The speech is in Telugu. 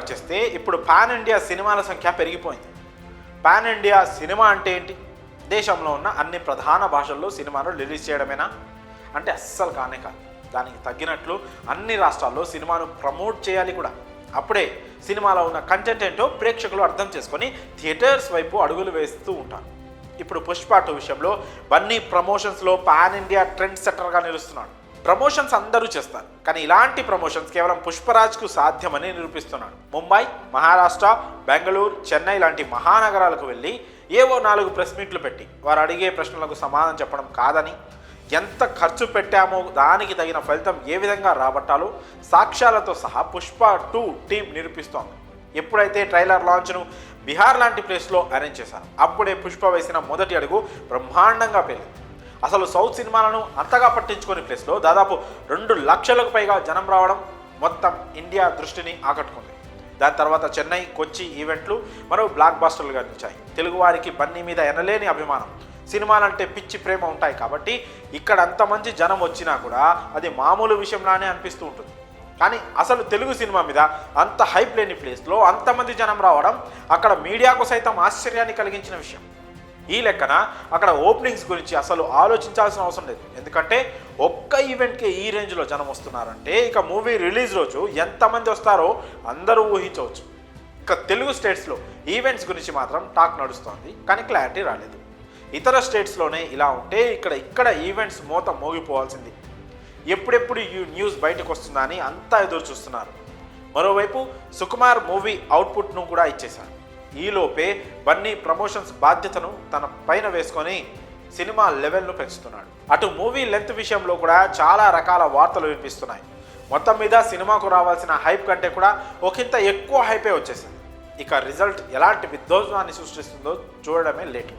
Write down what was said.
వచ్చేస్తే ఇప్పుడు పాన్ ఇండియా సినిమాల సంఖ్య పెరిగిపోయింది. పాన్ ఇండియా సినిమా అంటే ఏంటి? దేశంలో ఉన్న అన్ని ప్రధాన భాషల్లో సినిమాను రిలీజ్ చేయడమేనా అంటే అస్సలు కానే కాదు. దానికి తగ్గినట్లు అన్ని రాష్ట్రాల్లో సినిమాను ప్రమోట్ చేయాలి కూడా. అప్పుడే సినిమాలో ఉన్న కంటెంట్ ఏంటో ప్రేక్షకులు అర్థం చేసుకొని థియేటర్స్ వైపు అడుగులు వేస్తూ ఉంటారు. ఇప్పుడు పుష్ప 2 విషయంలో బన్నీ ప్రమోషన్స్లో పాన్ ఇండియా ట్రెండ్ సెట్టర్గా నిలుస్తున్నాడు. ప్రమోషన్స్ అందరూ చేస్తారు, కానీ ఇలాంటి ప్రమోషన్స్ కేవలం పుష్పరాజ్కు సాధ్యమని నిరూపిస్తున్నాడు. ముంబై, మహారాష్ట్ర, బెంగళూరు, చెన్నై లాంటి మహానగరాలకు వెళ్ళి ఏవో 4 ప్రెస్ మీట్లు పెట్టి వారు అడిగే ప్రశ్నలకు సమాధానం చెప్పడం కాదని, ఎంత ఖర్చు పెట్టామో దానికి తగిన ఫలితం ఏ విధంగా రాబట్టాలో సాక్ష్యాలతో సహా పుష్ప 2 టీం నిరూపిస్తోంది. ఎప్పుడైతే ట్రైలర్ లాంచ్ను బీహార్ లాంటి ప్లేస్లో అరేంజ్ చేశారు, అప్పుడే పుష్ప వేసిన మొదటి అడుగు బ్రహ్మాండంగా పేలింది. అసలు సౌత్ సినిమాలను అంతగా పట్టించుకునే ప్లేస్లో దాదాపు 2 లక్షలకు పైగా జనం రావడం మొత్తం ఇండియా దృష్టిని ఆకట్టుకుంది. దాని తర్వాత చెన్నై, కొచ్చి ఈవెంట్లు మరో బ్లాక్ బాస్టర్లుగా నిలిచాయి. తెలుగువారికి బన్నీ మీద ఎనలేని అభిమానం, సినిమాలంటే పిచ్చి ప్రేమ ఉంటాయి కాబట్టి ఇక్కడ అంతమంది జనం వచ్చినా కూడా అది మామూలు విషయంలానే అనిపిస్తూ ఉంటుంది. కానీ అసలు తెలుగు సినిమా మీద అంత హైప్ లేని ప్లేస్లో అంతమంది జనం రావడం అక్కడ మీడియాకు సైతం ఆశ్చర్యాన్ని కలిగించిన విషయం. ఈ లెక్కన అక్కడ ఓపెనింగ్స్ గురించి అసలు ఆలోచించాల్సిన అవసరం లేదు. ఎందుకంటే ఒక్క ఈవెంట్కి ఈ రేంజ్లో జనం వస్తున్నారంటే ఇక మూవీ రిలీజ్ రోజు ఎంతమంది వస్తారో అందరూ ఊహించవచ్చు. ఇక తెలుగు స్టేట్స్లో ఈవెంట్స్ గురించి మాత్రం టాక్ నడుస్తోంది, కానీ క్లారిటీ రాలేదు. ఇతర స్టేట్స్లోనే ఇలా ఉంటే ఇక్కడ ఈవెంట్స్ మోత మోగిపోవాల్సింది. ఎప్పుడెప్పుడు ఈ న్యూస్ బయటకు వస్తుందా అని అంతా ఎదురు చూస్తున్నారు. మరోవైపు సుకుమార్ మూవీ అవుట్పుట్ను కూడా ఇచ్చేశారు. ఈలోపే బన్నీ ప్రమోషన్స్ బాధ్యతను తన పైన వేసుకొని సినిమా లెవెల్ను పెంచుతున్నాడు. అటు మూవీ లెంత్ విషయంలో కూడా చాలా రకాల వార్తలు వినిపిస్తున్నాయి. మొత్తం మీద సినిమాకు రావాల్సిన హైప్ కంటే కూడా ఒకంత ఎక్కువ హైపే వచ్చేసింది. ఇక రిజల్ట్ ఎలాంటి విధ్వంసాన్ని సృష్టిస్తుందో చూడడమే లేట్.